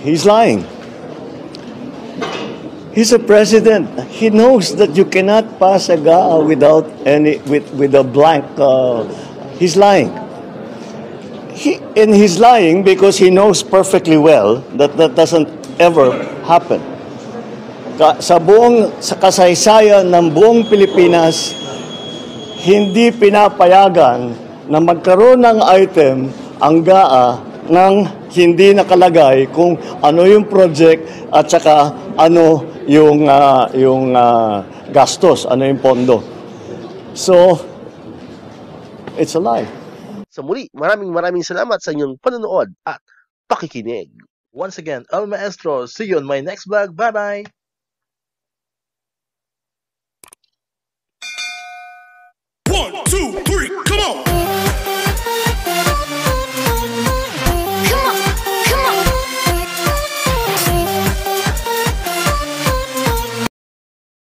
he's lying. He's a president. He knows that you cannot pass a GAA without with a blank. He's lying. He's lying because he knows perfectly well that that doesn't ever happen. Sa kasaysayan ng buong Pilipinas, hindi pinapayagan na magkaroon ng item ang GAA nang hindi nakalagay kung ano yung project at saka ano yung gastos, ano yung pondo. So, it's a lie. Sa muli, maraming salamat sa inyong panonood at pakikinig. Once again, El Maestro, see you on my next vlog. Bye-bye! 1, 2